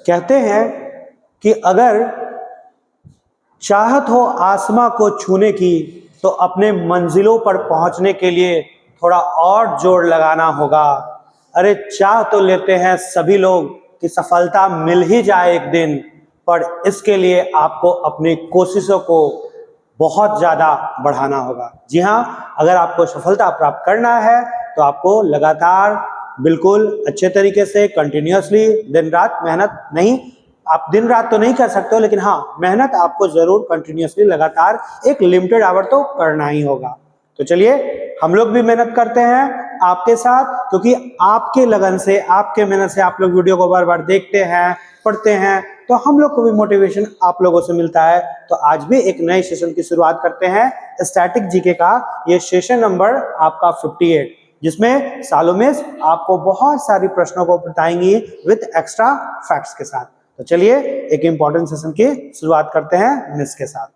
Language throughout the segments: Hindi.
कहते हैं कि अगर चाहत हो आसमां को छूने की तो अपने मंजिलों पर पहुंचने के लिए थोड़ा और जोर लगाना होगा। अरे चाह तो लेते हैं सभी लोग कि सफलता मिल ही जाए एक दिन, पर इसके लिए आपको अपनी कोशिशों को बहुत ज़्यादा बढ़ाना होगा। जी हाँ, अगर आपको सफलता प्राप्त करना है तो आपको लगातार बिल्कुल अच्छे तरीके से कंटिन्यूअसली दिन रात मेहनत नहीं, आप दिन रात तो नहीं कर सकते हो, लेकिन हाँ मेहनत आपको जरूर कंटिन्यूअसली लगातार एक लिमिटेड आवर तो करना ही होगा। तो चलिए हम लोग भी मेहनत करते हैं आपके साथ, क्योंकि आपके लगन से, आपके मेहनत से आप लोग वीडियो को बार बार देखते हैं, पढ़ते हैं, तो हम लोग को भी मोटिवेशन आप लोगों से मिलता है। तो आज भी एक नए सेशन की शुरुआत करते हैं स्टैटिक जीके का। ये सेशन नंबर आपका 58, जिसमें सालोमेस आपको बहुत सारी प्रश्नों को बताएंगी विद एक्स्ट्रा फैक्ट्स के साथ। तो चलिए एक इंपॉर्टेंट सेशन की शुरुआत करते हैं मिस के साथ।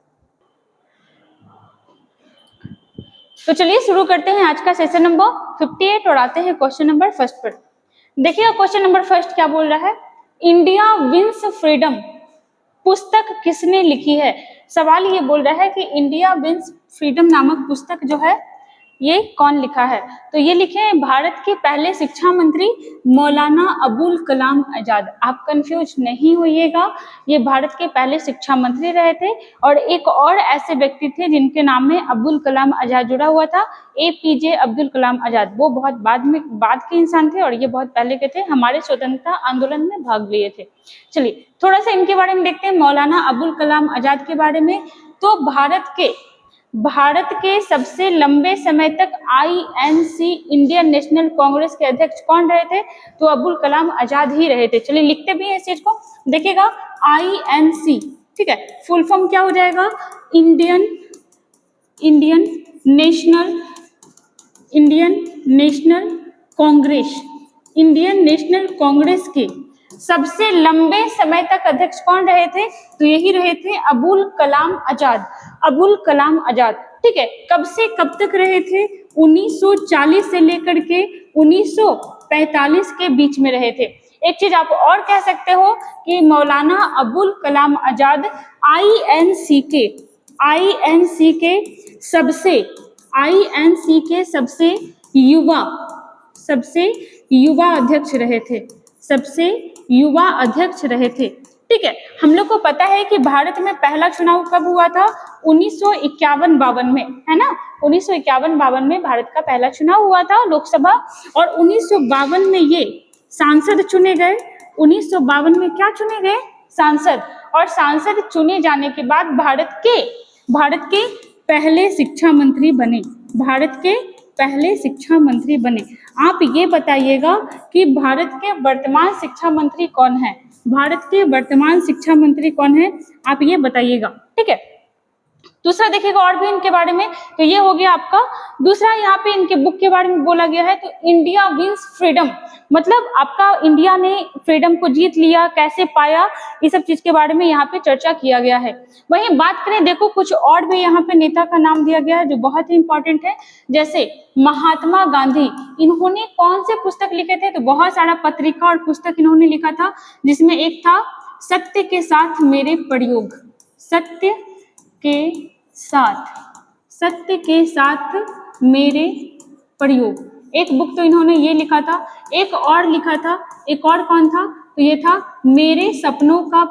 तो चलिए शुरू करते हैं आज का सेशन नंबर 58 और आते हैं क्वेश्चन नंबर फर्स्ट पर। देखिएगा क्वेश्चन नंबर फर्स्ट क्या बोल रहा है, इंडिया विंस फ्रीडम पुस्तक किसने लिखी है। सवाल ये बोल रहा है कि इंडिया विंस फ्रीडम नामक पुस्तक जो है ये कौन लिखा है। तो ये लिखे हैं भारत के पहले शिक्षा मंत्री मौलाना अबुल कलाम आजाद। आप कंफ्यूज नहीं होइएगा, ये भारत के पहले शिक्षा मंत्री रहे थे और एक और ऐसे व्यक्ति थे जिनके नाम में अबुल कलाम आजाद जुड़ा हुआ था, APJ अब्दुल कलाम आजाद। वो बहुत बाद के इंसान थे और ये बहुत पहले के थे, हमारे स्वतंत्रता आंदोलन में भाग लिए थे। चलिए थोड़ा सा इनके बारे में देखते हैं, मौलाना अबुल कलाम आजाद के बारे में। तो भारत के सबसे लंबे समय तक INC इंडियन नेशनल कांग्रेस के अध्यक्ष कौन रहे थे, तो अबुल कलाम आजाद ही रहे थे। चलिए लिखते भी हैं इस चीज को, देखिएगा INC, ठीक है, फुल फॉर्म क्या हो जाएगा, इंडियन नेशनल कांग्रेस के सबसे लंबे समय तक अध्यक्ष कौन रहे थे, तो यही रहे थे अबुल कलाम आजाद। ठीक है, कब से कब तक रहे थे, 1940 से लेकर के 1945 के बीच में रहे थे। एक चीज आप और कह सकते हो कि मौलाना अबुल कलाम आजाद INC के सबसे युवा अध्यक्ष रहे थे। ठीक है, हम लोग को पता है कि भारत में पहला चुनाव कब हुआ था, 1951-52 में, है ना। 1951-52 में भारत का पहला चुनाव हुआ था लोकसभा, और 1952 में ये सांसद चुने गए। 1952 में क्या चुने गए, सांसद। और सांसद चुने जाने के बाद भारत के पहले शिक्षा मंत्री बने। आप ये बताइएगा कि भारत के वर्तमान शिक्षा मंत्री कौन है, आप ये बताइएगा। ठीक है, दूसरा देखिएगा और भी इनके बारे में, तो ये हो गया आपका दूसरा। यहाँ पे इनके बुक के बारे में बोला गया है, तो इंडिया विंस फ्रीडम, मतलब आपका इंडिया ने फ्रीडम को जीत लिया, कैसे पाया, ये सब चीज के बारे में यहाँ पे चर्चा किया गया है। वहीं बात करें, देखो कुछ और भी यहाँ पे नेता का नाम दिया गया है जो बहुत ही इंपॉर्टेंट है, जैसे महात्मा गांधी। इन्होंने कौन से पुस्तक लिखे थे, तो बहुत सारा पत्रिका और पुस्तक इन्होंने लिखा था, जिसमें एक था सत्य के साथ मेरे प्रयोग, सत्य के साथ मेरे प्रयोग, एक बुक तो इन्होंने ये लिखा था। एक और कौन था, तो ये था मेरे सपनों का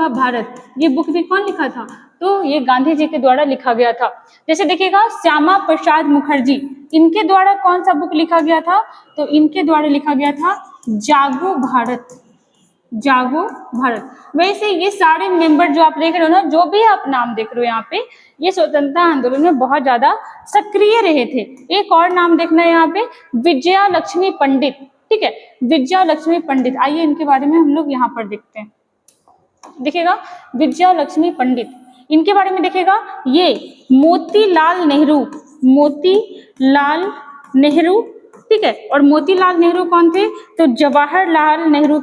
भारत। ये बुक भी कौन लिखा था, तो ये गांधी जी के द्वारा लिखा गया था। जैसे देखिएगा श्यामा प्रसाद मुखर्जी, इनके द्वारा कौन सा बुक लिखा गया था, तो इनके द्वारा लिखा गया था जागो भारत। वैसे ये सारे मेंबर जो आप देख रहे हो ना, जो भी आप नाम देख रहे हो यहाँ पे, ये स्वतंत्रता आंदोलन में बहुत ज्यादा सक्रिय रहे थे। एक और नाम देखना है यहाँ पे, विजया लक्ष्मी पंडित। ठीक है, विजया लक्ष्मी पंडित, आइए इनके बारे में हम लोग यहाँ पर देखते हैं। देखिएगा विजया लक्ष्मी पंडित, इनके बारे में देखिएगा, ये मोतीलाल नेहरू, ठीक है। और मोतीलाल नेहरू कौन थे, तो जवाहरलाल नेहरू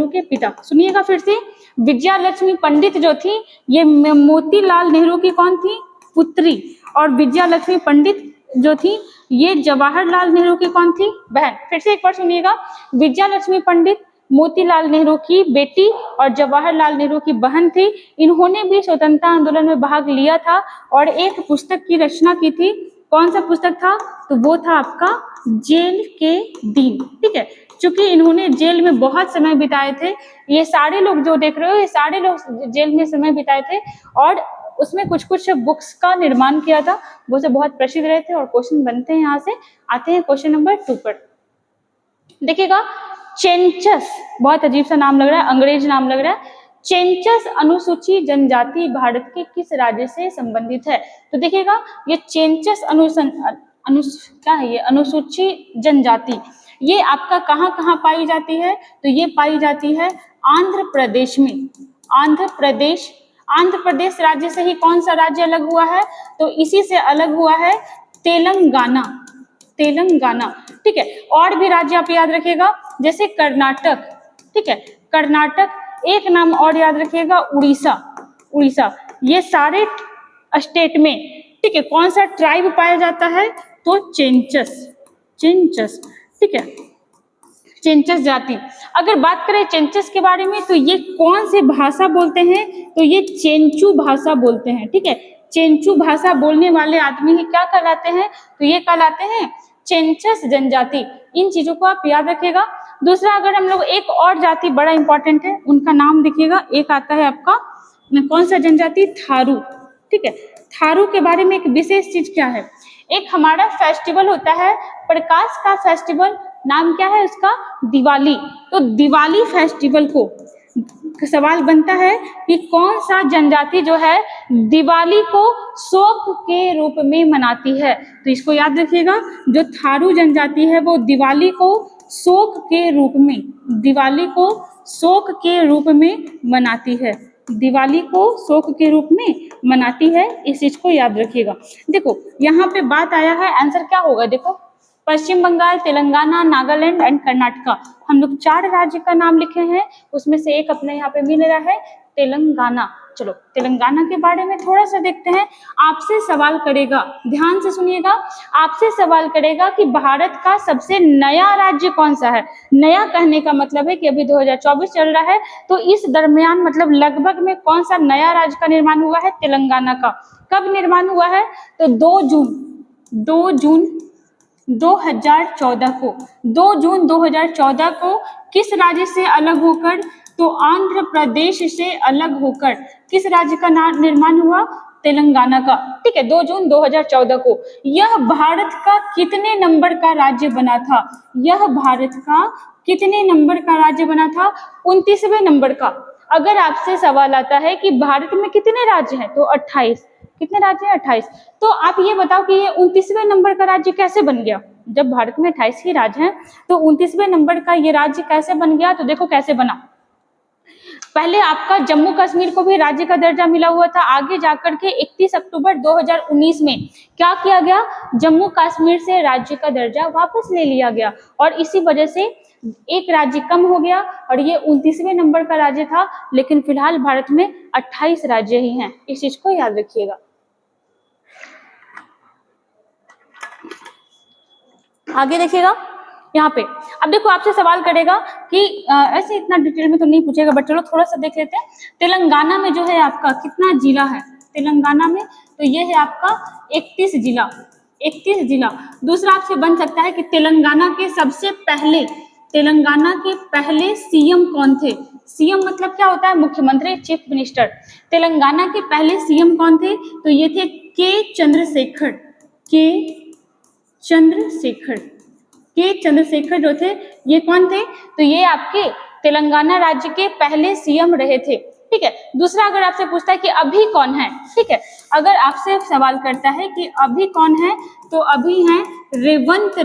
के पिता। सुनिएगा फिर से, विजया लक्ष्मी पंडित जो थी, ये मोतीलाल नेहरू की कौन थी, पुत्री, और विजया लक्ष्मी पंडित जो थी ये जवाहरलाल नेहरू की कौन थी? बहन। फिर से एक बार सुनिएगा, विजया लक्ष्मी पंडित मोतीलाल नेहरू की बेटी और जवाहरलाल नेहरू की बहन थी। इन्होंने भी स्वतंत्रता आंदोलन में भाग लिया था और एक पुस्तक की रचना की थी। कौन सा पुस्तक था? तो वो था आपका जेल के दिन। ठीक है, चूंकि इन्होंने जेल में बहुत समय बिताए थे, ये सारे लोग जो देख रहे हो ये सारे लोग जेल में समय बिताए थे और उसमें कुछ कुछ बुक्स का निर्माण किया था, वो सब बहुत प्रसिद्ध रहे थे। और क्वेश्चन बनते हैं यहाँ से। आते हैं क्वेश्चन नंबर 2 पर। देखिएगा, चेंचस, बहुत अजीब सा नाम लग रहा है, अंग्रेज नाम लग रहा है। चेंचस अनुसूची जनजाति भारत के किस राज्य से संबंधित है? तो देखिएगा, ये चेंचस क्या है? ये अनुसूची जनजाति, ये आपका कहाँ कहाँ पाई जाती है? तो ये पाई जाती है आंध्र प्रदेश में। आंध्र प्रदेश राज्य से ही कौन सा राज्य अलग हुआ है? तो इसी से अलग हुआ है तेलंगाना। ठीक है, और भी राज्य आप याद रखिएगा, जैसे कर्नाटक। ठीक है, कर्नाटक, एक नाम और याद रखिएगा, उड़ीसा। ये सारे स्टेट में, ठीक है, कौन सा ट्राइब पाया जाता है? तो चेंचस। ठीक है, चेंचस जाति। अगर बात करें चेंचस के बारे में तो ये कौन सी भाषा बोलते हैं? तो ये चेंचू भाषा बोलते हैं। ठीक है, चेंचू भाषा बोलने वाले आदमी ही क्या कहलाते हैं? तो ये कहलाते हैं चेंचस जनजाति। इन चीजों को आप याद रखिएगा। दूसरा, अगर हम लोग एक और जाति बड़ा इंपॉर्टेंट है, उनका नाम देखिएगा, एक आता है आपका कौन सा जनजाति? थारू। ठीक है, थारू के बारे में एक विशेष चीज क्या है? एक हमारा फेस्टिवल होता है, प्रकाश का फेस्टिवल, नाम क्या है उसका? दिवाली। तो दिवाली फेस्टिवल को सवाल बनता है कि कौन सा जनजाति जो है दिवाली को शोक के रूप में मनाती है? तो इसको याद रखिएगा, जो थारू जनजाति है वो दिवाली को शोक के रूप में मनाती है। दिवाली को शोक के रूप में मनाती है, इस चीज को याद रखिएगा। देखो यहाँ पे बात आया है, आंसर क्या होगा? देखो, पश्चिम बंगाल, तेलंगाना, नागालैंड एंड कर्नाटका। हम लोग 4 राज्य का नाम लिखे हैं, उसमें से एक अपने यहाँ पे मिल रहा है तेलंगाना। चलो तेलंगाना के बारे में थोड़ा सा देखते हैं। आपसे सवाल करेगा, ध्यान से सुनिएगा, आपसे सवाल करेगा कि भारत का सबसे नया राज्य कौन सा है? नया कहने का मतलब है कि अभी 2024 चल रहा है, तो इस दरमियान मतलब लगभग में कौन सा नया राज्य का निर्माण हुआ है? तेलंगाना का। कब निर्माण हुआ है? तो 2 जून 2014 को। 2 जून 2014 को किस राज्य से अलग होकर? तो आंध्र प्रदेश से अलग होकर किस राज्य का निर्माण हुआ? तेलंगाना का। ठीक है, 2 जून 2014 को। यह भारत का कितने नंबर का राज्य बना था? यह भारत का कितने नंबर का राज्य बना था? 29वें नंबर का। अगर आपसे सवाल आता है कि भारत में कितने राज्य हैं? तो 28। कितने राज्य हैं? 28। तो आप ये बताओ कि ये 29वें नंबर का राज्य कैसे बन गया? जब भारत में 28 ही राज्य हैं तो 29वें नंबर का ये राज्य कैसे बन गया? तो देखो कैसे बना। पहले आपका जम्मू कश्मीर को भी राज्य का दर्जा मिला हुआ था, आगे जाकर के 31 अक्टूबर 2019 में क्या किया गया? जम्मू कश्मीर से राज्य का दर्जा वापस ले लिया गया और इसी वजह से एक राज्य कम हो गया और ये 29वें नंबर का राज्य था। लेकिन फिलहाल भारत में 28 राज्य ही हैं, इस चीज को याद रखिएगा। आगे देखिएगा यहाँ पे। अब देखो आपसे सवाल करेगा कि ऐसे इतना डिटेल में तो नहीं पूछेगा, बट चलो थोड़ा सा देख लेते हैं। तेलंगाना में जो है आपका कितना जिला है? तेलंगाना में तो ये है आपका 31 जिला। दूसरा आपसे बन सकता है कि तेलंगाना के पहले सीएम कौन थे? सीएम मतलब क्या होता है? मुख्यमंत्री, चीफ मिनिस्टर। तेलंगाना के पहले सीएम कौन थे? तो ये थे के चंद्रशेखर जो थे, ये कौन थे? तो ये आपके तेलंगाना राज्य के पहले सीएम रहे थे। ठीक है, दूसरा अगर आपसे पूछता है कि अभी कौन है, ठीक है, अगर आपसे सवाल करता है कि अभी कौन है, तो अभी हैं रेवंत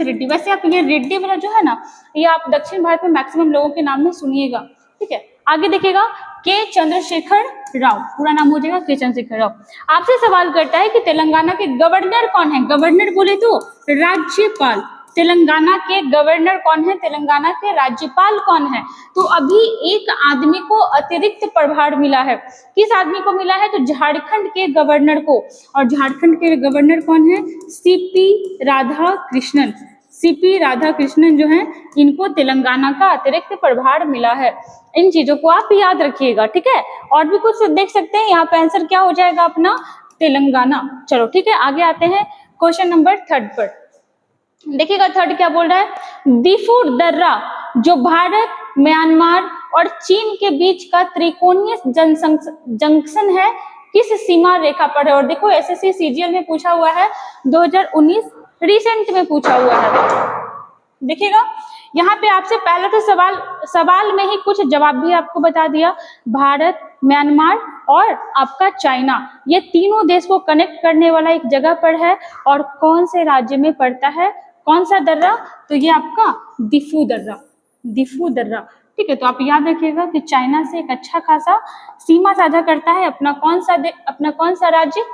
रेड्डी। वैसे आप ये रेड्डी वाला जो है ना, ये आप दक्षिण भारत में मैक्सिमम लोगों के नाम में सुनिएगा। ठीक है, आगे देखिएगा, के चंद्रशेखर राव, पूरा नाम हो जाएगा के चंद्रशेखर राव। आपसे सवाल करता है कि तेलंगाना के गवर्नर कौन है? गवर्नर बोले तो राज्यपाल। तेलंगाना के गवर्नर कौन है, तेलंगाना के राज्यपाल कौन है। तो अभी एक आदमी को अतिरिक्त प्रभार मिला है। किस आदमी को मिला है, तो झारखंड के गवर्नर को। और झारखंड के गवर्नर कौन है, सीपी राधाकृष्णन। सीपी राधाकृष्णन जो है, इनको तेलंगाना का अतिरिक्त प्रभार मिला है। इन चीजों को आप याद रखिएगा, ठीक है। और भी कुछ देख सकते हैं, यहाँ पे आंसर क्या हो जाएगा अपना, तेलंगाना। चलो ठीक है, आगे आते हैं क्वेश्चन नंबर 3 पर। देखिएगा 3 क्या बोल रहा है, दिफू दर्रा जो भारत, म्यांमार और चीन के बीच का त्रिकोणीय जंक्शन है, किस सीमा रेखा पर है। और देखो एसएससी सीजीएल में पूछा हुआ है, 2019 रिसेंट में पूछा हुआ है। देखिएगा यहाँ पे आपसे पहले तो सवाल में ही कुछ जवाब भी आपको बता दिया। भारत, म्यांमार और आपका चाइना, ये तीनों देश को कनेक्ट करने वाला एक जगह पर है। और कौन से राज्य में पड़ता है, कौन सा दर्रा, तो ये आपका दिफू दर्रा। दिफू दर्रा, ठीक है। तो आप याद रखिएगा कि चाइना से एक अच्छा खासा सीमा साझा करता है अपना कौन सा राज्य।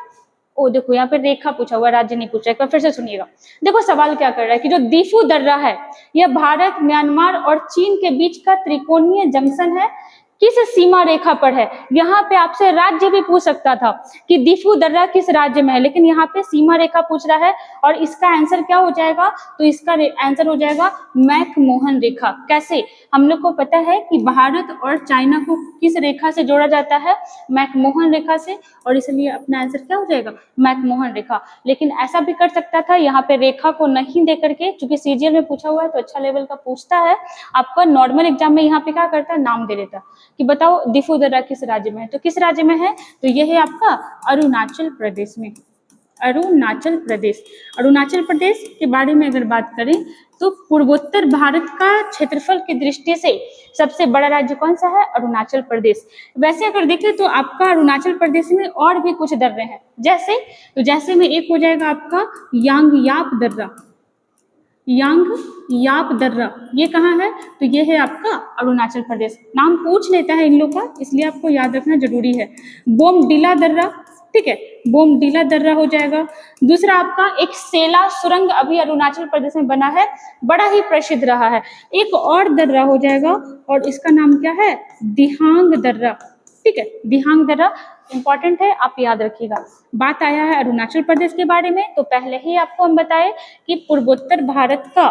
ओ देखो यहाँ पे रेखा पूछा हुआ, राज्य नहीं पूछा। एक बार फिर से सुनिएगा, देखो सवाल क्या कर रहा है कि जो दिफू दर्रा है, यह भारत, म्यांमार और चीन के बीच का त्रिकोणीय जंक्शन है, किस सीमा रेखा पर है। यहाँ पे आपसे राज्य भी पूछ सकता था कि दिफू दर्रा किस राज्य में है, लेकिन यहाँ पे सीमा रेखा पूछ रहा है। और इसका आंसर क्या हो जाएगा, तो इसका आंसर हो जाएगा मैकमोहन रेखा। कैसे, हम लोग को पता है कि भारत और चाइना को किस रेखा से जोड़ा जाता है, मैकमोहन रेखा से। और इसलिए अपना आंसर क्या हो जाएगा, मैकमोहन रेखा। लेकिन ऐसा भी कर सकता था, यहाँ पे रेखा को नहीं दे करके, चूंकि सीजीएल में पूछा हुआ है तो अच्छा लेवल का पूछता है, आपका नॉर्मल एग्जाम में यहाँ पे क्या करता है, नाम दे देता कि बताओ दिफू दर्रा किस राज्य में है। तो किस राज्य में है, तो ये है आपका अरुणाचल प्रदेश में। अरुणाचल प्रदेश। अरुणाचल प्रदेश के बारे में अगर बात करें तो पूर्वोत्तर भारत का क्षेत्रफल की दृष्टि से सबसे बड़ा राज्य कौन सा है, अरुणाचल प्रदेश। वैसे अगर देखें तो आपका अरुणाचल प्रदेश में और भी कुछ दर्रे हैं, जैसे में एक हो जाएगा आपका यांगयाप दर्रा। यांगयाप दर्रा ये कहाँ है, तो ये है आपका अरुणाचल प्रदेश। नाम पूछ लेता है इन लोग का, इसलिए आपको याद रखना जरूरी है। बोमडिला दर्रा, ठीक है, बोमडिला दर्रा हो जाएगा। दूसरा आपका एक सेला सुरंग अभी अरुणाचल प्रदेश में बना है, बड़ा ही प्रसिद्ध रहा है। एक और दर्रा हो जाएगा और इसका नाम क्या है, दिहांग दर्रा, ठीक है। दिहांग दर्रा इंपॉर्टेंट है, आप याद रखिएगा। बात आया है अरुणाचल प्रदेश के बारे में, तो पहले ही आपको हम बताए कि पूर्वोत्तर भारत का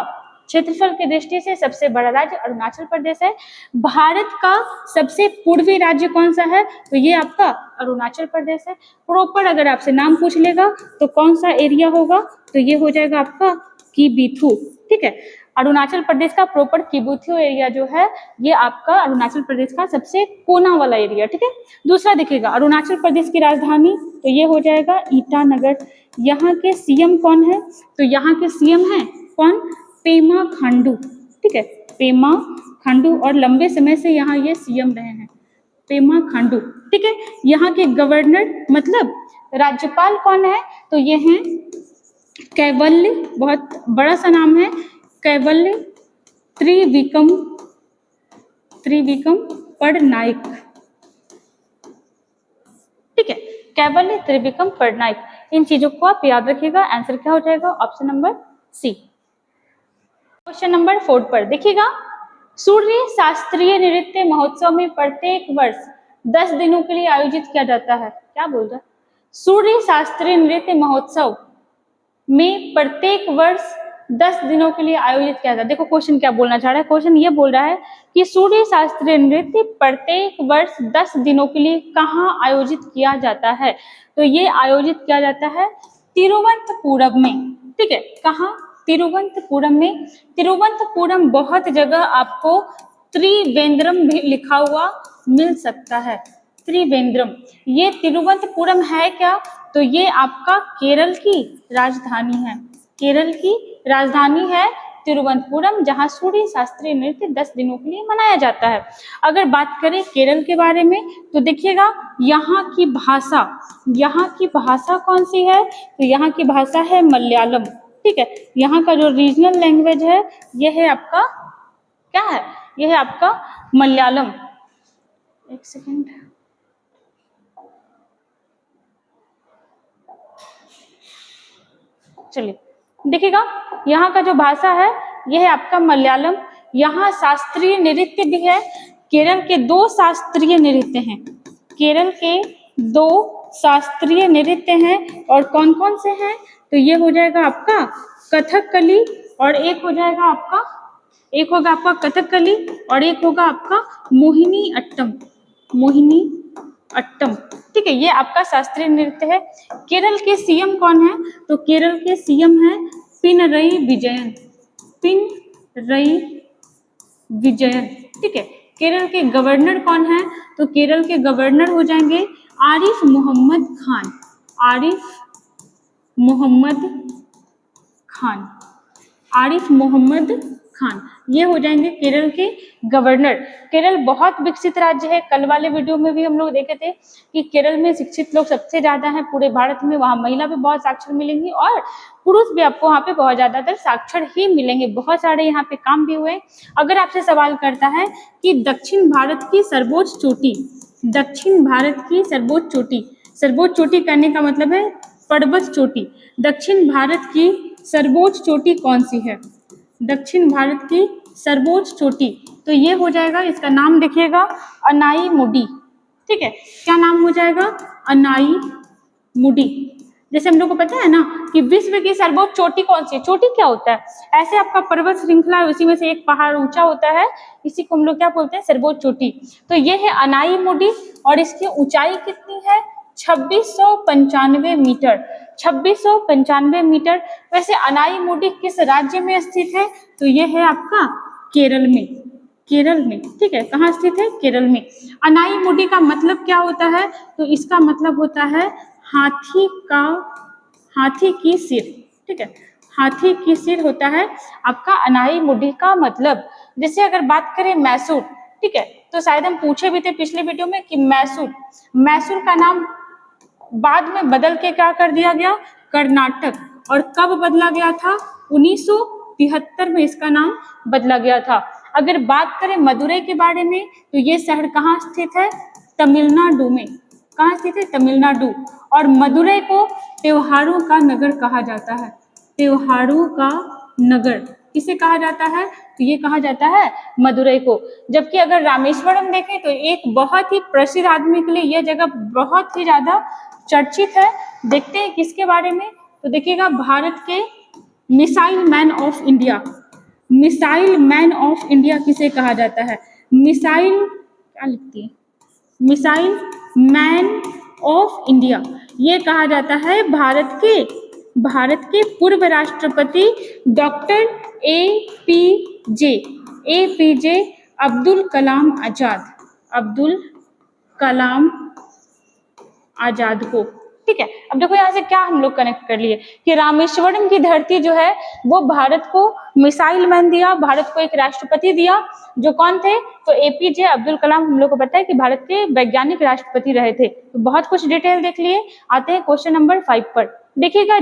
क्षेत्रफल की दृष्टि से सबसे बड़ा राज्य अरुणाचल प्रदेश है। भारत का सबसे पूर्वी राज्य कौन सा है, तो ये आपका अरुणाचल प्रदेश है। प्रॉपर अगर आपसे नाम पूछ लेगा तो कौन सा एरिया होगा, तो ये हो जाएगा आपका किबिथु, ठीक है। अरुणाचल प्रदेश का प्रॉपर किबिथु एरिया जो है, ये आपका अरुणाचल प्रदेश का सबसे कोना वाला एरिया, ठीक है। दूसरा देखिएगा अरुणाचल प्रदेश की राजधानी, तो ये हो जाएगा ईटानगर। यहाँ के सीएम कौन है, तो यहाँ के सीएम है कौन, पेमा खांडू, ठीक है, पेमा खांडू। और लंबे समय से यहाँ ये सीएम रहे हैं, पेमा खांडू, ठीक है। यहाँ के गवर्नर मतलब राज्यपाल कौन है, तो ये हैं कैवल्य, बहुत बड़ा सा नाम है, कैवल्य त्रिविक्रम पटनायक, ठीक है, कैवल्य त्रिविक्रम पटनायक। इन चीजों को आप याद रखिएगा। आंसर क्या हो जाएगा, option number C. Question number 4 पर देखिएगा, सूर्य शास्त्रीय नृत्य महोत्सव में प्रत्येक वर्ष 10 दिनों के लिए आयोजित किया जाता है। क्या बोल रहा है, सूर्य शास्त्रीय नृत्य महोत्सव में प्रत्येक वर्ष 10 दिनों के लिए आयोजित किया जाता है। देखो क्वेश्चन क्या बोलना चाह रहा है, क्वेश्चन ये बोल रहा है कि सूर्य शास्त्रीय नृत्य प्रत्येक वर्ष 10 दिनों के लिए कहाँ आयोजित किया जाता है, तो ये आयोजित किया जाता है तिरुवनंतपुरम में, ठीक है। कहाँ, तिरुवनंतपुरम में। तिरुवनंतपुरम बहुत जगह आपको त्रिवेंद्रम भी लिखा हुआ मिल सकता है, त्रिवेंद्रम। ये तिरुवनंतपुरम है क्या, तो ये आपका केरल की राजधानी है, केरल की राजधानी है तिरुवनंतपुरम, जहाँ सूर्य शास्त्रीय नृत्य 10 दिनों के लिए मनाया जाता है। अगर बात करें केरल के बारे में, तो देखिएगा यहाँ की भाषा कौन सी है, तो यहाँ की भाषा है मलयालम, ठीक है। यहाँ का जो रीजनल लैंग्वेज है ये है आपका क्या है, ये है आपका मलयालम। एक सेकेंड, चलिए देखिएगा यहाँ का जो भाषा है यह है आपका मलयालम। यहाँ शास्त्रीय नृत्य भी है। केरल के 2 शास्त्रीय नृत्य हैं। केरल के 2 शास्त्रीय नृत्य हैं और कौन कौन से हैं? तो ये हो जाएगा आपका कथकली और एक होगा आपका कथकली और एक होगा आपका मोहिनी अट्टम। मोहिनी अट्टम, ठीक है, ये आपका शास्त्रीय नृत्य है। केरल के सीएम कौन है? तो केरल के सीएम है पिनरई विजयन। पिनरई विजयन, ठीक है। केरल के गवर्नर कौन है? तो केरल के गवर्नर हो जाएंगे आरिफ मोहम्मद खान। आरिफ मोहम्मद खान, आरिफ मोहम्मद खान, ये हो जाएंगे केरल के गवर्नर। केरल बहुत विकसित राज्य है। कल वाले वीडियो में भी हम लोग देखे थे कि केरल में शिक्षित लोग सबसे ज्यादा हैं पूरे भारत में। वहाँ महिला भी बहुत साक्षर मिलेंगी और पुरुष भी आपको वहाँ पे बहुत ज्यादातर साक्षर ही मिलेंगे। बहुत सारे यहाँ पे काम भी हुए। अगर आपसे सवाल करता है कि दक्षिण भारत की सर्वोच्च चोटी, दक्षिण भारत की सर्वोच्च चोटी, सर्वोच्च चोटी करने का मतलब है पर्वत चोटी। दक्षिण भारत की सर्वोच्च चोटी कौन सी है? दक्षिण भारत की सर्वोच्च चोटी, तो ये हो जाएगा, इसका नाम देखिएगा अनाई मुडी, ठीक है। क्या नाम हो जाएगा? अनाई मुडी। जैसे हम लोग को पता है ना कि विश्व की सर्वोच्च चोटी कौन सी है? चोटी क्या होता है? ऐसे आपका पर्वत श्रृंखला है, उसी में से एक पहाड़ ऊंचा होता है, इसी को हम लोग क्या बोलते हैं? सर्वोच्च चोटी। तो ये है अनाई मुडी और इसकी ऊंचाई कितनी है? 2695 मीटर। 2695 मीटर। वैसे अनाई मुडी किस राज्य में स्थित है? तो ये है आपका केरल में। केरल में, ठीक है। कहाँ स्थित है? केरल में। अनाई मुडी का मतलब क्या होता है? तो इसका मतलब होता है हाथी की सिर, ठीक है। हाथी की सिर होता है आपका अनाई मुडी का मतलब। जैसे अगर बात करें मैसूर, ठीक है, तो शायद हम पूछे भी थे पिछले वीडियो में कि मैसूर का नाम बाद में बदल के क्या कर दिया गया? कर्नाटक। और कब बदला गया था? 1973 में इसका नाम बदला गया था। अगर बात करें मदुरई के बारे में तो ये शहर कहाँ स्थित है? तमिलनाडु में। कहाँ स्थित है? तमिलनाडु। और मदुरई को त्योहारों का नगर कहा जाता है। त्योहारों का नगर किसे कहा जाता है? तो ये कहा जाता है मदुरई को। जबकि अगर रामेश्वरम देखें तो एक बहुत ही प्रसिद्ध आदमी के लिए यह जगह बहुत ही ज्यादा चर्चित है। देखते हैं किसके बारे में, तो देखिएगा भारत के missile man of India. Missile man of India किसे कहा जाता है? मिसाइल क्या लिखती है? मिसाइल मैन ऑफ इंडिया ये कहा जाता है भारत के पूर्व राष्ट्रपति डॉक्टर एपीजे अब्दुल कलाम आजाद को, ठीक है। अब देखो यहाँ से क्या हम लोग कनेक्ट कर लिए कि रामेश्वरम की धरती जो है वो भारत को मिसाइल मैन दिया, भारत को एक राष्ट्रपति दिया, जो कौन थे? तो एपीजे अब्दुल कलाम। हम लोग को पता है कि भारत के वैज्ञानिक राष्ट्रपति रहे थे। तो बहुत कुछ डिटेल देख लिए। आते हैं क्वेश्चन नंबर 5 पर। देखिएगा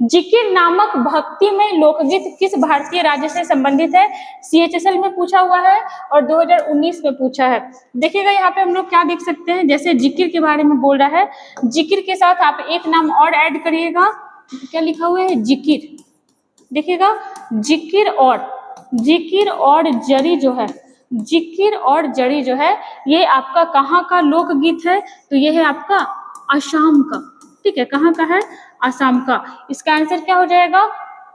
जिकिर नामक भक्तिमय लोकगीत किस भारतीय राज्य से संबंधित है? CHSL में पूछा हुआ है और 2019 में पूछा है। देखिएगा यहाँ पे हम लोग क्या देख सकते हैं, जैसे जिकिर के बारे में बोल रहा है, जिकिर के साथ आप एक नाम और ऐड करिएगा। क्या लिखा हुआ है? जिकिर। देखिएगा जिकिर और जरी जो है, जिकिर और जरी जो है ये आपका कहाँ का लोकगीत है? तो ये है आपका असम का, ठीक है। कहाँ का है? असम का। इसका आंसर क्या हो जाएगा?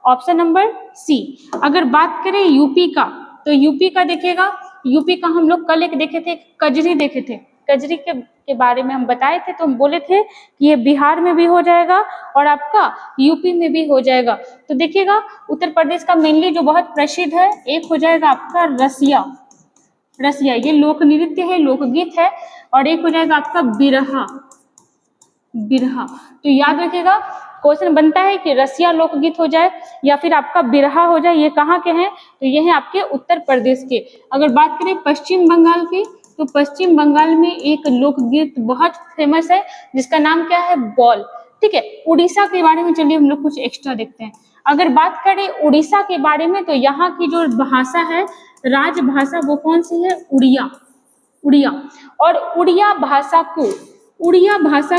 Option number C. अगर बात करें यूपी का, तो यूपी का देखिएगा, यूपी का हम लोग कल एक देखे थे, कजरी देखे थे। कजरी के बारे में हम बताए थे, तो हम बोले थे कि ये बिहार में भी हो जाएगा और आपका यूपी में भी हो जाएगा। तो देखिएगा उत्तर प्रदेश का मेनली जो बहुत प्रसिद्ध है, एक हो जाएगा आपका रसिया, ये लोक नृत्य है, लोकगीत है। और एक हो जाएगा आपका बिरहा। तो याद रखिएगा क्वेश्चन बनता है कि रसिया लोकगीत हो जाए या फिर आपका बिरहा हो जाए। ये कहाँ के हैं? तो ये है आपके उत्तर प्रदेश के। अगर बात करें पश्चिम बंगाल की, तो पश्चिम बंगाल में एक लोकगीत बहुत फेमस है जिसका नाम क्या है? बॉल, ठीक है। उड़ीसा के बारे में चलिए हम लोग कुछ एक्स्ट्रा देखते हैं। अगर बात करें उड़ीसा के बारे में, तो यहाँ की जो भाषा है, राजभाषा, वो कौन सी है? उड़िया। और उड़िया भाषा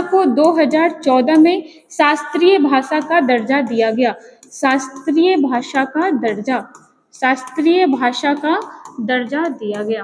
को 2014 में शास्त्रीय भाषा का दर्जा दिया गया। शास्त्रीय भाषा का दर्जा, शास्त्रीय भाषा का दर्जा दिया गया।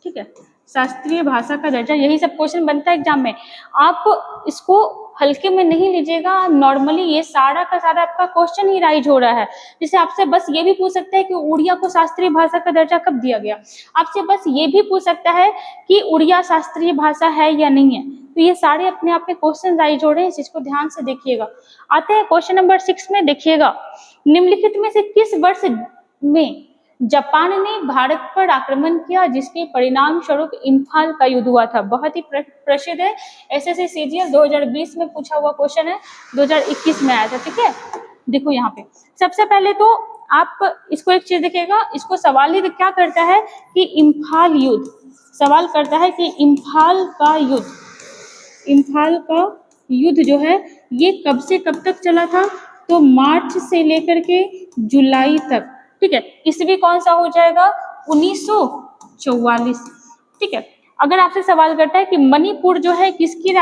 ठीक है, शास्त्रीय भाषा का दर्जा, यही सब क्वेश्चन बनता है एग्जाम में। आप इसको हल्के में नहीं लीजिएगा, नॉर्मली ये सारा का सारा आपका क्वेश्चन ही राइज हो रहा है। जैसे आपसे बस ये भी पूछ सकता है कि उड़िया को शास्त्रीय भाषा का दर्जा कब दिया गया, आपसे बस ये भी पूछ सकता है कि उड़िया शास्त्रीय भाषा है या नहीं है। तो ये सारे अपने आप में क्वेश्चन राइज हो रहे हैं, इस चीज को ध्यान से देखिएगा। आते हैं क्वेश्चन नंबर 6 में, देखिएगा, निम्नलिखित में से किस वर्ष में जापान ने भारत पर आक्रमण किया जिसके परिणाम स्वरूप इम्फाल का युद्ध हुआ था। बहुत ही प्रसिद्ध है, एसएससी सीजीएल 2020 में पूछा हुआ क्वेश्चन है, 2021 में आया था। ठीक है, देखो यहाँ पे सबसे पहले तो आप इसको एक चीज देखिएगा, इसको सवाल ही क्या करता है कि इम्फाल युद्ध, सवाल करता है कि इम्फाल का युद्ध, इम्फाल का युद्ध जो है ये कब से कब तक चला था, तो मार्च से लेकर के जुलाई तक। ठीक है, ईस्वी कौन सा हो जाएगा, 1944। ठीक है, अगर आपसे सवाल करता है कि मणिपुर जो है किसकी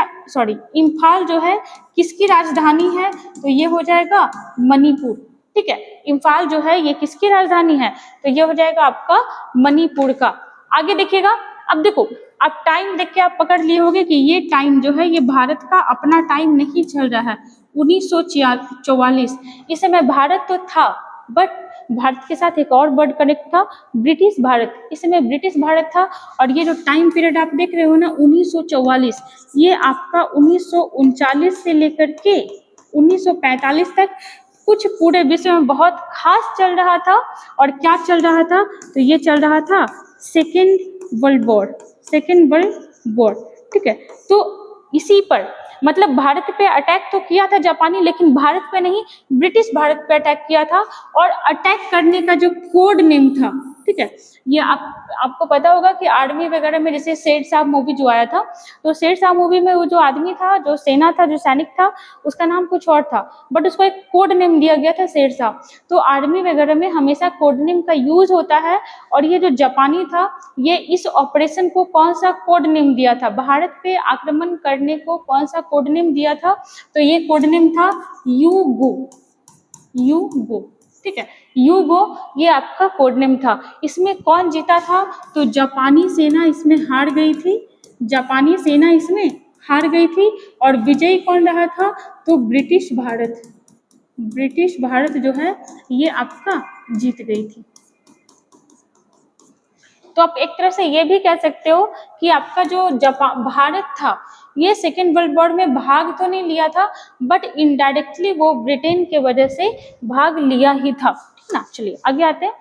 इम्फाल जो है किसकी राजधानी है, तो ये हो जाएगा मणिपुर। ठीक है, इम्फाल जो है ये किसकी राजधानी है, तो ये हो जाएगा आपका मणिपुर का। आगे देखिएगा, अब देखो आप टाइम देख के आप पकड़ लिए होंगे कि ये टाइम जो है ये भारत का अपना टाइम नहीं चल रहा है, 1944। इस समय भारत तो था, बट भारत के साथ एक और वर्ड कनेक्ट था, ब्रिटिश भारत। इस समय ब्रिटिश भारत था, और ये जो टाइम पीरियड आप देख रहे हो ना 1944, ये आपका 1939 से लेकर के 1945 तक कुछ पूरे विश्व में बहुत खास चल रहा था। और क्या चल रहा था, तो ये चल रहा था second world war, second world war. ठीक है, तो इसी पर मतलब भारत पे अटैक तो किया था जापानी, लेकिन भारत पे नहीं, ब्रिटिश भारत पे अटैक किया था। और अटैक करने का जो कोड नेम था, ठीक है, ये आपको पता होगा कि आर्मी वगैरह में जैसे शेर साहब मूवी जो आया था, तो शेर साहब मूवी में वो जो आदमी था, जो सेना था, जो सैनिक था, उसका नाम कुछ और था, बट उसको एक कोड नेम दिया गया था शेर साहब। तो आर्मी वगैरह में हमेशा कोड नेम का यूज होता है। और ये जो जापानी था, ये इस ऑपरेशन को कौन सा कोड नेम दिया था, भारत पे आक्रमण करने को कौन सा कोड नेम दिया था, तो ये कोड नेम था यूगो, यूगो। ठीक है, यूगो ये आपका कोड नेम था। इसमें कौन जीता था, तो जापानी सेना इसमें हार गई थी, जापानी सेना इसमें हार गई थी। और विजयी कौन रहा था, तो ब्रिटिश भारत, ब्रिटिश भारत जो है ये आपका जीत गई थी। तो आप एक तरह से ये भी कह सकते हो कि आपका जो भारत था, ये सेकेंड वर्ल्ड वॉर में भाग तो नहीं लिया था, बट इनडायरेक्टली वो ब्रिटेन के वजह से भाग लिया ही था। ठीक ना, चलिए आगे आते हैं।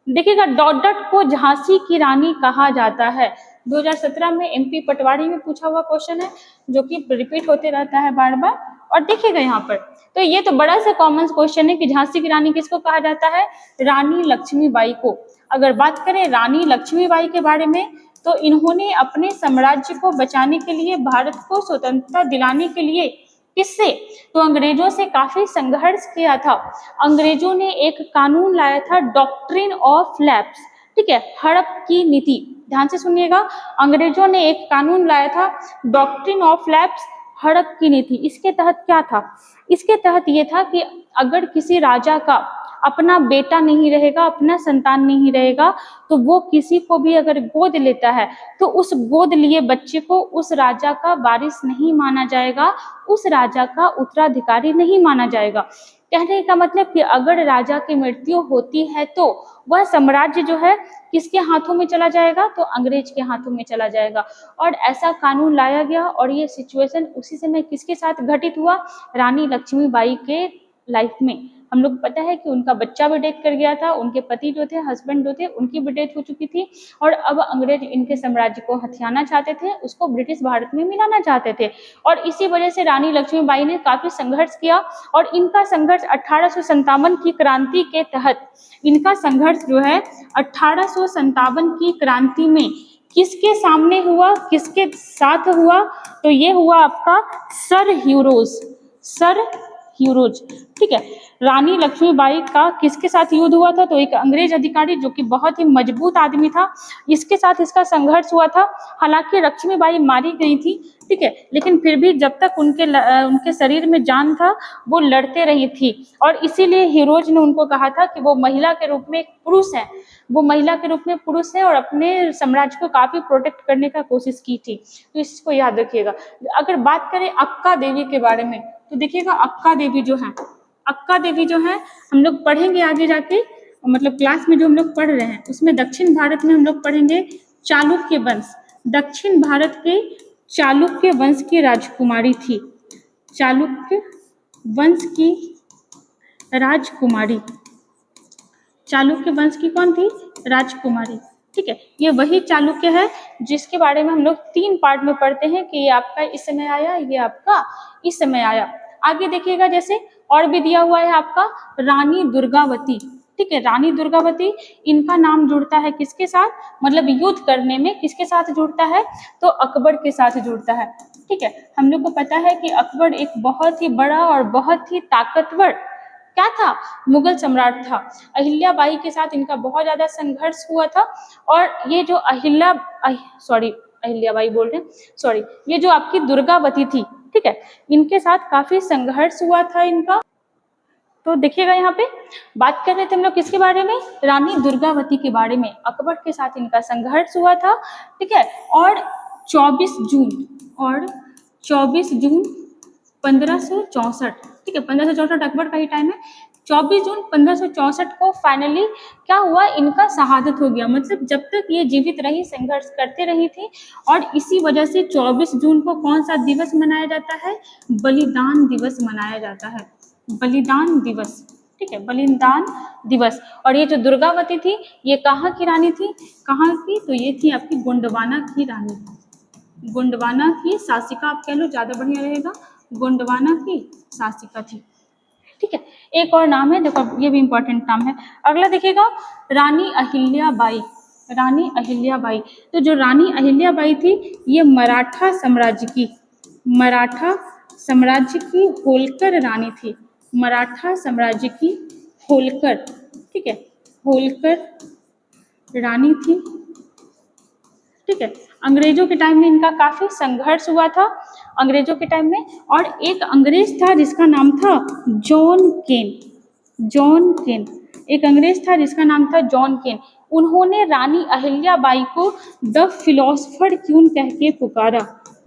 देखिएगा, डॉट को झांसी की रानी कहा जाता है। 2017 में एमपी पटवारी में पूछा हुआ क्वेश्चन है, जो कि रिपीट होते रहता है बार बार। और देखिएगा यहाँ पर, तो ये तो बड़ा सा कॉमन क्वेश्चन है कि झांसी की रानी किसको कहा जाता है, रानी लक्ष्मीबाई को। अगर बात करें रानी लक्ष्मीबाई के बारे में, तो इन्होंने अपने साम्राज्य को बचाने के लिए, भारत को स्वतंत्रता दिलाने के लिए किससे, तो अंग्रेजों से काफी संघर्ष किया था। अंग्रेजों ने एक कानून लाया था, डॉक्ट्रिन ऑफ लैप्स। ठीक है, हड़प की नीति, ध्यान से सुनिएगा, अंग्रेजों ने एक कानून लाया था, डॉक्ट्रिन ऑफ लैप्स, हड़प की नीति। इसके तहत क्या था, इसके तहत ये था कि अगर किसी राजा का अपना बेटा नहीं रहेगा, अपना संतान नहीं रहेगा, तो वो किसी को भी अगर गोद लेता है, तो उस गोद लिए बच्चे को उस राजा का वारिस नहीं माना जाएगा, उस राजा का उत्तराधिकारी नहीं माना जाएगा। कहने का मतलब कि अगर राजा की मृत्यु होती है, तो वह साम्राज्य जो है किसके हाथों में चला जाएगा, तो अंग्रेज के हाथों में चला जाएगा। और ऐसा कानून लाया गया, और ये सिचुएशन उसी समय किसके साथ घटित हुआ, रानी लक्ष्मीबाई के लाइफ में। हम लोग पता है कि उनका बच्चा भी डेथ कर गया था, उनके पति जो थे, हस्बैंड जो थे, उनकी भी डेथ हो चुकी थी। और अब अंग्रेज इनके साम्राज्य को हथियाना चाहते थे, उसको ब्रिटिश भारत में मिलाना चाहते थे। और इसी वजह से रानी लक्ष्मीबाई ने काफी संघर्ष किया। और इनका संघर्ष 1857 की क्रांति के तहत, इनका संघर्ष जो है 1857 की क्रांति में किसके सामने हुआ, किसके साथ हुआ, तो ये हुआ आपका सर ह्यूरोज, सर हीरोज। ठीक है, रानी लक्ष्मीबाई का किसके साथ युद्ध हुआ था? तो एक अंग्रेज अधिकारी जो कि बहुत ही मजबूत आदमी था, इसके साथ इसका संघर्ष हुआ था। हालांकि लक्ष्मीबाई मारी गई थी, ठीक है, लेकिन फिर भी जब तक उनके शरीर में जान था वो लड़ते रही थी, और इसीलिए हीरोज ने उनको कहा था कि वो महिला के रूप में एक पुरुष है, वो महिला के रूप में पुरुष है और अपने साम्राज्य को काफी प्रोटेक्ट करने का कोशिश की थी। तो इसको याद रखिएगा। अगर बात करें अक्का देवी के बारे में, तो देखिएगा अक्का देवी जो है, अक्का देवी जो है हम लोग पढ़ेंगे आगे जाके, मतलब क्लास में जो हम लोग पढ़ रहे हैं उसमें दक्षिण भारत में हम लोग पढ़ेंगे चालुक्य वंश। दक्षिण भारत के चालुक्य वंश की राजकुमारी थी, चालुक्य वंश की राजकुमारी, चालुक्य वंश की कौन थी? राजकुमारी। ठीक है, ये वही चालुक्य है जिसके बारे में हम लोग 3 पार्ट में पढ़ते हैं कि ये आपका इस समय आया, ये आपका इस समय आया। आगे देखिएगा, जैसे और भी दिया हुआ है आपका रानी दुर्गावती। ठीक है, रानी दुर्गावती, इनका नाम जुड़ता है किसके साथ? मतलब युद्ध करने में किसके साथ जुड़ता है? तो अकबर के साथ जुड़ता है। ठीक है, हम लोग को पता है कि अकबर एक बहुत ही बड़ा और बहुत ही ताकतवर क्या था? मुगल सम्राट था। अहिल्याबाई के साथ इनका बहुत ज्यादा संघर्ष हुआ था, और ये जो अहिल्याबाई बोल रहे हैं, सॉरी, ये जो आपकी दुर्गावती थी, ठीक है, इनके साथ काफी संघर्ष हुआ था इनका। तो देखिएगा यहाँ पे बात कर रहे थे हम लोग किसके बारे में? रानी दुर्गावती के बारे में। अकबर के साथ इनका संघर्ष हुआ था, ठीक है, और 24 जून 1564, ठीक है, 1564 अकबर का ही टाइम है। 24 जून 1564 को फाइनली क्या हुआ? इनका शहादत हो गया। मतलब जब तक ये जीवित रही संघर्ष करते रही थी, और इसी वजह से 24 जून को कौन सा दिवस मनाया जाता है? बलिदान दिवस मनाया जाता है, बलिदान दिवस। ठीक है, बलिदान दिवस। और ये जो दुर्गावती थी, ये कहाँ की रानी थी? कहाँ की? तो ये थी आपकी गोंडवाना की रानी, गोंडवाना की शासिका आप कह लो, ज्यादा बढ़िया रहेगा, गोंडवाना की शासिका थी। ठीक है, एक और नाम है, देखो ये भी इंपॉर्टेंट नाम है। अगला देखिएगा, रानी अहिल्याबाई। रानी अहिल्याबाई, तो जो रानी अहिल्याबाई थी, ये मराठा साम्राज्य की होलकर रानी थी, मराठा साम्राज्य की होलकर, ठीक है, होलकर रानी थी। ठीक है, अंग्रेजों के टाइम में इनका काफी संघर्ष हुआ था, अंग्रेजों के टाइम में। और एक अंग्रेज था जिसका नाम था जॉन केन, एक अंग्रेज था जिसका नाम था जॉन केन। उन्होंने रानी अहिल्याबाई को द फिलोसफर क्वीन कह के पुकारा,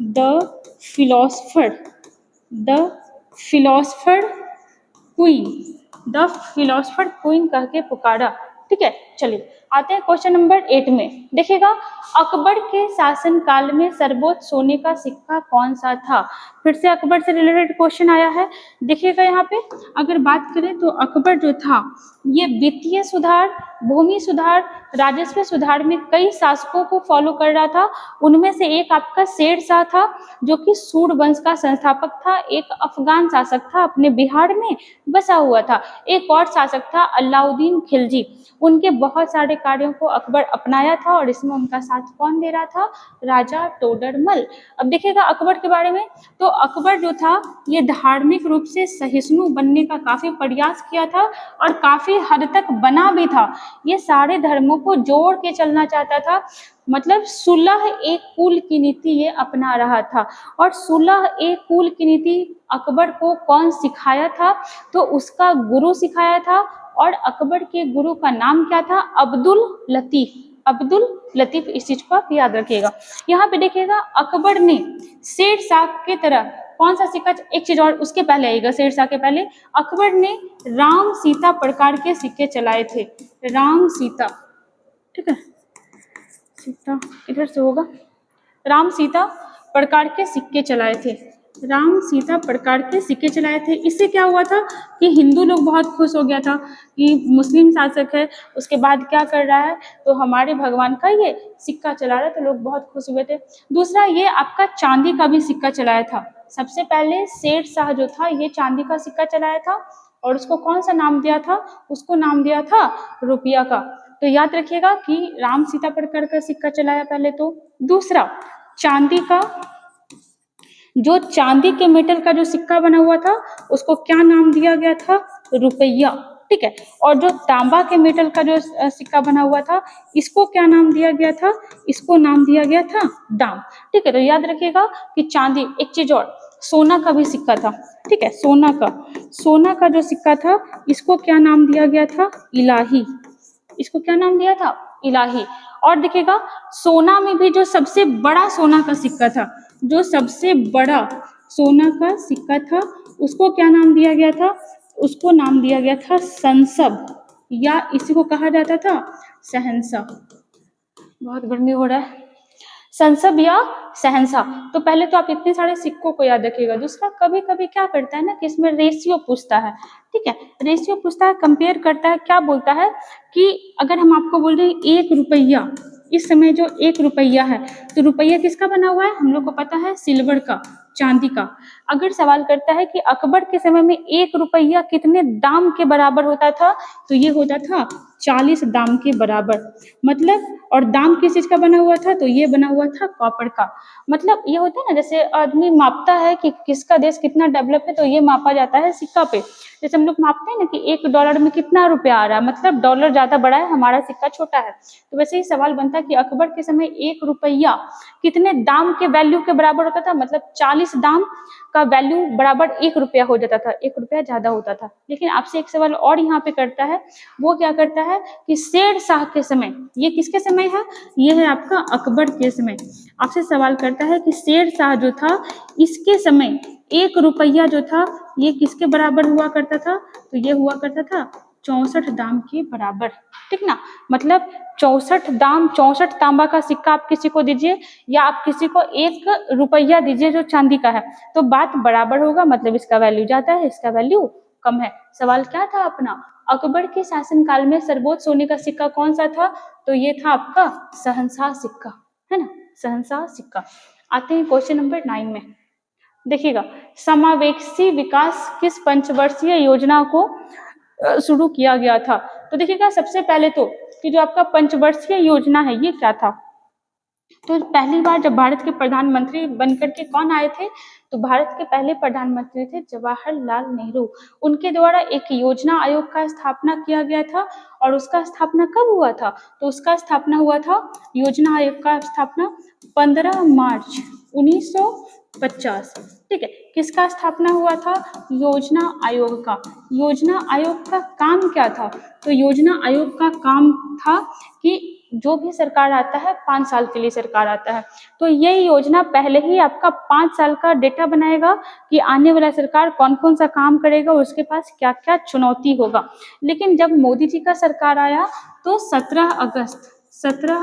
द फिलोसफर क्वीन कह के पुकारा। ठीक है, चलिए आते हैं क्वेश्चन नंबर 8 में। देखिएगा, अकबर के शासन काल में सर्वोच्च सोने का सिक्का कौन सा था? फिर से अकबर से रिलेटेड क्वेश्चन आया है। देखिएगा यहाँ पे अगर बात करें तो अकबर जो था, ये वित्तीय सुधार, भूमि सुधार, राजस्व सुधार में कई शासकों को फॉलो कर रहा था। उनमें से एक आपका शेर शाह था, जो कि सूर वंश का संस्थापक था, एक अफगान शासक था, अपने बिहार में बसा हुआ था। एक और शासक था अलाउद्दीन खिलजी, उनके बहुत सारे कार्यों को अकबर अपनाया था, और इसमें उनका साथ कौन दे रहा था? राजा टोडरमल। अब देखिएगा अकबर के बारे में, तो अकबर जो था, ये धार्मिक रूप से सहिष्णु बनने का काफी प्रयास किया था, और काफी हद तक बना भी था। ये सारे धर्मों को जोड़ के चलना चाहता था, मतलब सुलह एक कुल की नीति ये अपना रहा था। और सुलह एक कुल की नीति अकबर को कौन सिखाया था? तो उसका गुरु सिखाया था, और अकबर के गुरु का नाम क्या था? अब्दुल लतीफ। इस चीज को आप याद रखिएगा। यहाँ पे देखिएगा, अकबर ने शेर शाह के तरह कौन सा सिक्का, एक चीज और उसके पहले आएगा, शेर शाह के पहले अकबर ने राम सीता प्रकार के सिक्के चलाए थे, राम सीता। ठीक है, सीता इधर से होगा, राम सीता प्रकार के सिक्के चलाए थे, राम सीता प्रकार के सिक्के चलाए थे। इससे क्या हुआ था कि हिंदू लोग बहुत खुश हो गया था कि मुस्लिम शासक है, उसके बाद क्या कर रहा है, तो हमारे भगवान का ये सिक्का चला रहा है, तो लोग बहुत खुश हुए थे। दूसरा, ये आपका चांदी का भी सिक्का चलाया था। सबसे पहले शेर शाह जो था, ये चांदी का सिक्का चलाया था, और उसको कौन सा नाम दिया था? उसको नाम दिया था रुपया का। तो याद रखिएगा कि राम सीता प्रकार का सिक्का चलाया पहले तो। दूसरा, चांदी जो चांदी के मेटल का जो सिक्का बना हुआ था उसको क्या नाम दिया गया था? रुपया। ठीक है। और जो तांबा के मेटल का जो सिक्का बना हुआ था इसको क्या नाम दिया गया था? इसको नाम दिया गया था दाम। ठीक है, तो याद रखिएगा कि चांदी, एक चीज और, सोना का भी सिक्का था। ठीक है, सोना का जो सिक्का था इसको क्या नाम दिया गया था? इलाही। इसको क्या नाम दिया था? इलाही। और देखिएगा सोना में भी जो सबसे बड़ा सोना का सिक्का था, जो सबसे बड़ा सोना का सिक्का था उसको क्या नाम दिया गया था? उसको नाम दिया गया था संसब, या इसी को कहा जाता था शहंशाह। बहुत गर्मी हो रहा है। संसब या शहंशाह। तो पहले तो आप इतने सारे सिक्कों को याद रखिएगा। दूसरा, कभी कभी क्या करता है ना कि इसमें रेशियो पूछता है। ठीक है, रेशियो पूछता है, कंपेयर करता है। क्या बोलता है कि अगर हम आपको बोल रहे हैं 1 रुपया, इस समय जो 1 रुपया है, तो रुपया किसका बना हुआ है? हम लोग को पता है सिल्वर का, चांदी का। अगर सवाल करता है कि अकबर के समय में 1 रुपया कितने दाम के बराबर होता था, तो ये होता था 40 दाम के बराबर। मतलब, और दाम किस चीज का बना हुआ था? तो ये बना हुआ था कॉपर का। मतलब ये होता है ना, जैसे आदमी मापता है कि किसका देश कितना डेवलप है, तो ये मापा जाता है सिक्का पे। जैसे हम लोग मापते हैं ना कि $1 में कितना रुपया आ रहा है, मतलब डॉलर ज्यादा बड़ा है, हमारा सिक्का छोटा है। तो वैसे ही सवाल बनता है कि अकबर के समय 1 रुपया कितने दाम के वैल्यू के बराबर होता था? मतलब 40 दाम का वैल्यू बराबर 1 रुपया हो जाता था। 1 रुपया ज्यादा होता था। लेकिन आपसे एक सवाल और यहाँ पे करता है, वो क्या करता है कि शेर शाह के समय, ये किसके समय है? ये है आपका अकबर के समय। आपसे सवाल करता है कि शेर शाह जो था इसके समय 1 रुपया जो था ये किसके बराबर हुआ करता था? तो ये हुआ करता था 64 दाम के बराबर। ठीक ना, मतलब 64 दाम, 64 तांबा का सिक्का आप किसी को दीजिए या आप किसी को 1 रुपया दीजिए जो चांदी का है, तो बात बराबर होगा, मतलब इसका वैल्यू ज्यादा है, इसका वैल्यू कम है। सवाल क्या था अपना? अकबर के शासनकाल में सर्वोच्च सोने का सिक्का कौन सा था? तो ये था आपका शहंशाह सिक्का, है ना, शहंशाह सिक्का। आते हैं क्वेश्चन नंबर 9 में। देखिएगा, समावेशी विकास किस पंचवर्षीय योजना को शुरू किया गया था? तो देखिएगा सबसे पहले तो कि जो आपका पंचवर्षीय योजना है ये क्या था? तो पहली बार जब भारत के प्रधानमंत्री बनकर के कौन आए थे? तो भारत के पहले प्रधानमंत्री थे जवाहरलाल नेहरू। उनके द्वारा एक योजना आयोग का स्थापना किया गया था। और उसका स्थापना कब हुआ था? तो उसका स्थापना हुआ था, योजना आयोग का स्थापना 15 मार्च 1950। ठीक है, किसका स्थापना हुआ था? योजना आयोग का। योजना आयोग का काम क्या था? तो योजना आयोग का काम था कि जो भी सरकार आता है 5 साल के लिए सरकार आता है, तो ये योजना पहले ही आपका 5 साल का डेटा बनाएगा कि आने वाला सरकार कौन कौन सा काम करेगा, उसके पास क्या क्या चुनौती होगा। लेकिन जब मोदी जी का सरकार आया तो 17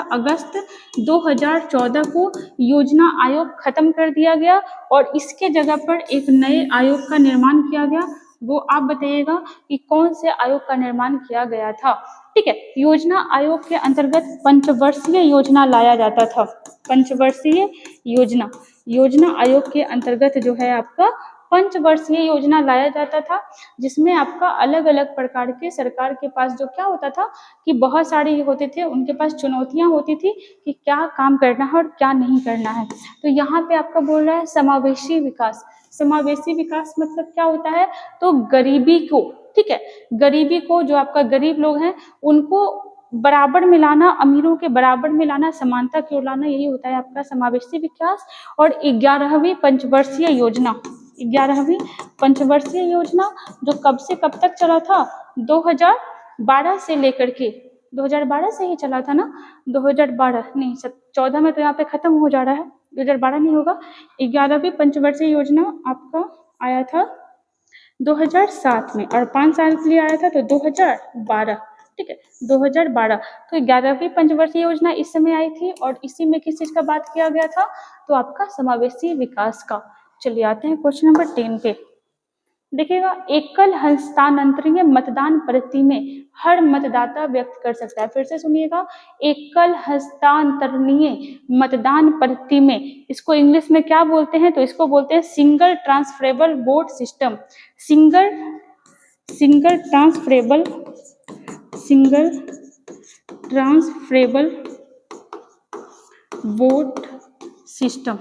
अगस्त 2014 को योजना आयोग खत्म कर दिया गया और इसके जगह पर एक नए आयोग का निर्माण किया गया। वो आप बताइएगा कि कौन से आयोग का निर्माण किया गया था। ठीक है, योजना आयोग के अंतर्गत पंचवर्षीय योजना लाया जाता था। पंचवर्षीय योजना, योजना आयोग के अंतर्गत जो है आपका पंचवर्षीय योजना लाया जाता था, जिसमें आपका अलग अलग प्रकार के सरकार के पास जो क्या होता था कि बहुत सारे होते थे, उनके पास चुनौतियां होती थी कि क्या काम करना है और क्या नहीं करना है। तो यहाँ पे आपका बोल रहा है समावेशी विकास। समावेशी विकास मतलब क्या होता है? तो गरीबी को, ठीक है, गरीबी को, जो आपका गरीब लोग हैं उनको बराबर में लाना, अमीरों के बराबर में लाना, समानता की ओर लाना, यही होता है आपका समावेशी विकास। और 11वीं पंचवर्षीय योजना, 11वीं पंचवर्षीय योजना जो कब से कब तक चला था? 2012 से लेकर के, 2012 से ही चला था ना, 2012 नहीं, 14 में तो यहाँ पे खत्म हो जा रहा है, 2012 नहीं होगा। 11वीं पंचवर्षीय योजना आपका आया था 2007 में और 5 साल के लिए आया था तो 2012। ठीक है, 2012। तो 11वीं पंचवर्षीय योजना इस समय आई थी और इसी में किस चीज का बात किया गया था? तो आपका समावेशी विकास का। चलिए आते हैं क्वेश्चन नंबर 10 पे। देखिएगा, एकल हस्तांतरणीय मतदान पर्ची में हर मतदाता व्यक्त कर सकता है। फिर से सुनिएगा, एकल हस्तांतरणीय मतदान पर्ची में, इसको इंग्लिश में क्या बोलते हैं? तो इसको बोलते हैं single transferable vote system. Single transferable vote system.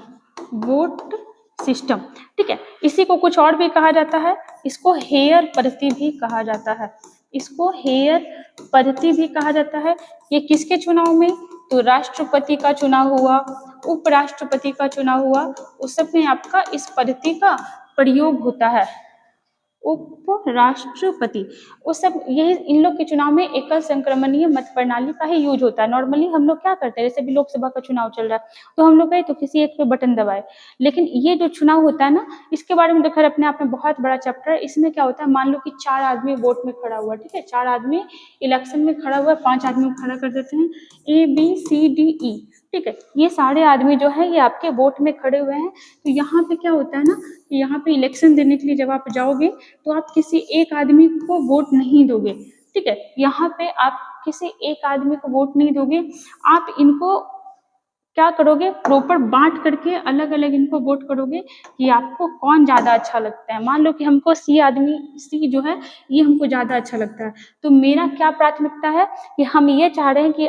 System, ठीक है। इसी को कुछ और भी कहा जाता है, इसको हेयर पद्धति भी कहा जाता है, इसको हेयर पद्धति भी कहा जाता है। ये किसके चुनाव में, तो राष्ट्रपति का चुनाव हुआ, उपराष्ट्रपति का चुनाव हुआ, उस सब में आपका इस पद्धति का प्रयोग होता है। उपराष्ट्रपति, उस सब यही इन लोग के चुनाव में एकल संक्रमणीय मत प्रणाली का ही यूज होता है। नॉर्मली हम लोग क्या करते हैं, जैसे भी लोकसभा का चुनाव चल रहा है तो हम लोग गए तो किसी एक पे बटन दबाए, लेकिन ये जो चुनाव होता है ना, इसके बारे में देखकर अपने आप में बहुत बड़ा चैप्टर है। इसमें क्या होता है, मान लो कि 4 आदमी वोट में खड़ा हुआ, ठीक है, 4 आदमी इलेक्शन में खड़ा हुआ, 5 आदमी खड़ा कर देते हैं, ABCDE, ठीक है, ये सारे आदमी जो है ये आपके वोट में खड़े हुए हैं। तो यहाँ पे क्या होता है ना, कि यहाँ पे इलेक्शन देने के लिए जब आप जाओगे तो आप किसी एक आदमी को वोट नहीं दोगे, ठीक है, यहाँ पे आप किसी एक आदमी को वोट नहीं दोगे, आप इनको क्या करोगे, प्रॉपर बांट करके अलग अलग इनको वोट करोगे कि आपको कौन ज्यादा अच्छा लगता है। मान लो कि हमको सी जो है ये हमको ज्यादा अच्छा लगता है, तो मेरा क्या प्राथमिकता है कि हम ये चाह रहे हैं कि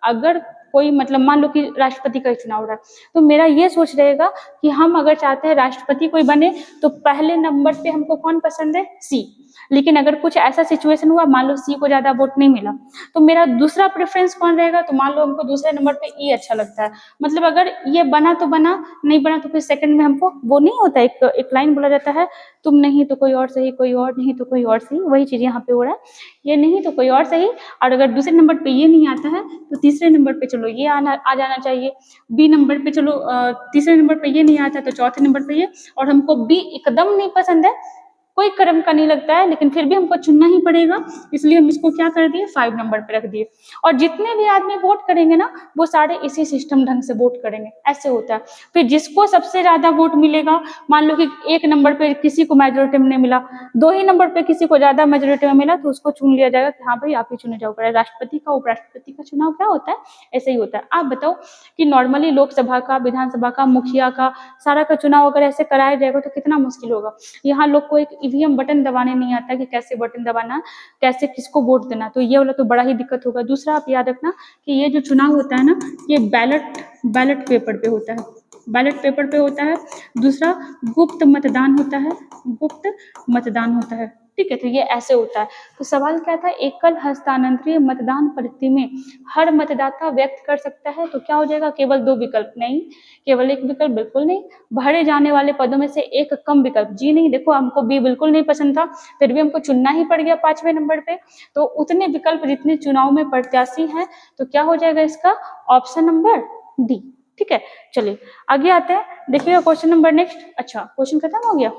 अगर कोई मतलब मान लो कि राष्ट्रपति का चुनाव हो रहा है, तो मेरा ये सोच रहेगा कि हम अगर चाहते हैं राष्ट्रपति कोई बने तो पहले नंबर पे हमको कौन पसंद है, सी। लेकिन अगर कुछ ऐसा सिचुएशन हुआ, मान लो सी को ज्यादा वोट नहीं मिला, तो मेरा दूसरा प्रेफरेंस कौन रहेगा, तो मान लो हमको दूसरे नंबर पे ई अच्छा लगता है। मतलब अगर ये बना तो बना, नहीं बना तो फिर सेकंड में हमको वो नहीं होता, एक लाइन बोला जाता है, तुम नहीं तो कोई और सही, कोई और नहीं तो कोई और सही, वही चीज यहाँ पे हो रहा है, ये नहीं तो कोई और सही। और अगर दूसरे नंबर पे ये नहीं आता है तो तीसरे नंबर पे चलो ये आ जाना चाहिए, बी नंबर पे चलो तीसरे नंबर पे ये नहीं आता तो चौथे नंबर पे ये, और हमको बी एकदम नहीं पसंद है, कोई कर्म का नहीं लगता है, लेकिन फिर भी हमको चुनना ही पड़ेगा, इसलिए हम इसको क्या कर दिए, 5 नंबर पे रख दिए। और जितने भी आदमी वोट करेंगे ना, वो सारे इसी सिस्टम ढंग से वोट करेंगे, ऐसे होता है। फिर जिसको सबसे ज्यादा वोट मिलेगा, मान लो कि 1 नंबर पे किसी को मेजोरिटी में नहीं मिला, 2 ही नंबर पे किसी को ज्यादा मेजोरिटी में मिला, तो उसको चुन लिया जाएगा कि हाँ भाई आप ही चुने जाओगे। राष्ट्रपति का उपराष्ट्रपति का चुनाव क्या होता है, ऐसे ही होता है। आप बताओ कि नॉर्मली लोकसभा का, विधानसभा का, मुखिया का, सारा का चुनाव अगर ऐसे कराया जाएगा तो कितना मुश्किल होगा। यहाँ लोग को एक ईवीएम बटन दबाने नहीं आता कि कैसे बटन दबाना, कैसे किसको वोट देना, तो ये वाला तो बड़ा ही दिक्कत होगा। दूसरा आप याद रखना कि ये जो चुनाव होता है ना, ये बैलेट पेपर पे होता है, बैलेट पेपर पे होता है। दूसरा गुप्त मतदान होता है, गुप्त मतदान होता है, ठीक है, तो ये ऐसे होता है। तो सवाल क्या था, एकल हस्तांतरणीय मतदान पद्धति में हर मतदाता व्यक्त कर सकता है, तो क्या हो जाएगा, केवल 2 विकल्प, नहीं केवल 1 विकल्प, बिल्कुल नहीं। भरे जाने वाले पदों में से एक कम विकल्प, जी नहीं, देखो हमको बी बिल्कुल नहीं पसंद था, फिर भी हमको चुनना ही पड़ गया 5वें नंबर पे, तो उतने विकल्प जितने चुनाव में प्रत्याशी हैं, तो क्या हो जाएगा इसका ऑप्शन नंबर डी, ठीक है। चलिए आगे आते हैं, देखिएगा क्वेश्चन नंबर नेक्स्ट। अच्छा क्वेश्चन खत्म हो गया।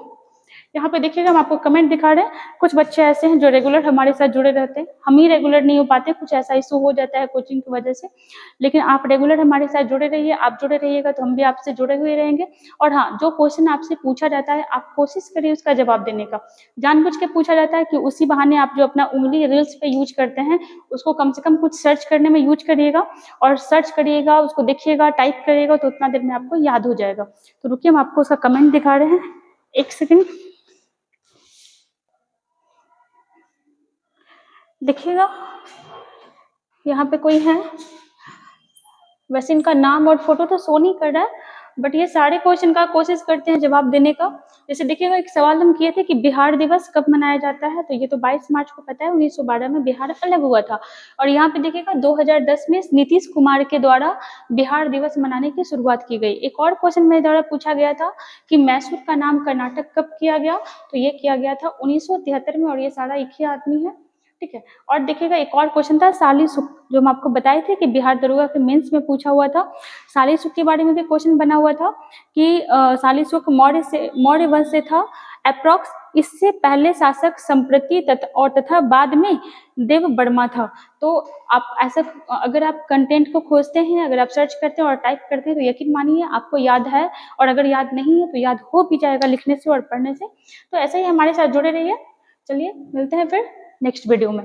यहाँ पे देखिएगा हम आपको कमेंट दिखा रहे हैं, कुछ बच्चे ऐसे हैं जो रेगुलर हमारे साथ जुड़े रहते हैं, हम ही रेगुलर नहीं हो पाते, कुछ ऐसा इशू हो जाता है कोचिंग की वजह से, लेकिन आप रेगुलर हमारे साथ जुड़े रहिए, आप जुड़े रहिएगा तो हम भी आपसे जुड़े हुए रहेंगे। और हाँ, जो क्वेश्चन आपसे पूछा जाता है आप कोशिश करिए उसका जवाब देने का, जानबूझ के पूछा जाता है कि उसी बहाने आप जो अपना उंगली रील्स पे यूज करते हैं उसको कम से कम कुछ सर्च करने में यूज करिएगा, और सर्च करिएगा, उसको देखिएगा, टाइप करिएगा, तो उतना देर में आपको याद हो जाएगा। तो रुकिए हम आपको उसका कमेंट दिखा रहे हैं, 1 सेकेंड देखिएगा। यहाँ पे कोई है, वैसे इनका नाम और फोटो तो शो नहीं कर रहा है, बट ये सारे क्वेश्चन का कोशिश करते हैं जवाब देने का। जैसे देखिएगा एक सवाल हम किए थे कि बिहार दिवस कब मनाया जाता है, तो ये तो 22 मार्च को पता है, 1912 में बिहार अलग हुआ था। और यहाँ पे देखिएगा 2010 में नीतीश कुमार के द्वारा बिहार दिवस मनाने की शुरुआत की गई। एक और क्वेश्चन मेरे द्वारा पूछा गया था कि मैसूर का नाम कर्नाटक कब किया गया, तो ये किया गया था 1973 में, और ये सारा एक ही आदमी है, ठीक है। और देखिएगा एक और क्वेश्चन था साली सुख, जो हम आपको बताए थे कि बिहार दरोगा के मेंस में पूछा हुआ था, साली सुख के बारे में भी क्वेश्चन बना हुआ था कि साली सुख मौर्य वंश से था अप्रॉक्स, इससे पहले शासक संप्रति तथा बाद में देव वर्मा था। तो आप ऐसा अगर आप कंटेंट को खोजते हैं, अगर आप सर्च करते हैं और टाइप करते हैं, तो यकीन मानिए आपको याद है, और अगर याद नहीं है तो याद हो भी जाएगा लिखने से और पढ़ने से। तो ऐसे ही हमारे साथ जुड़े रहिए। चलिए मिलते हैं फिर नेक्स्ट वीडियो में।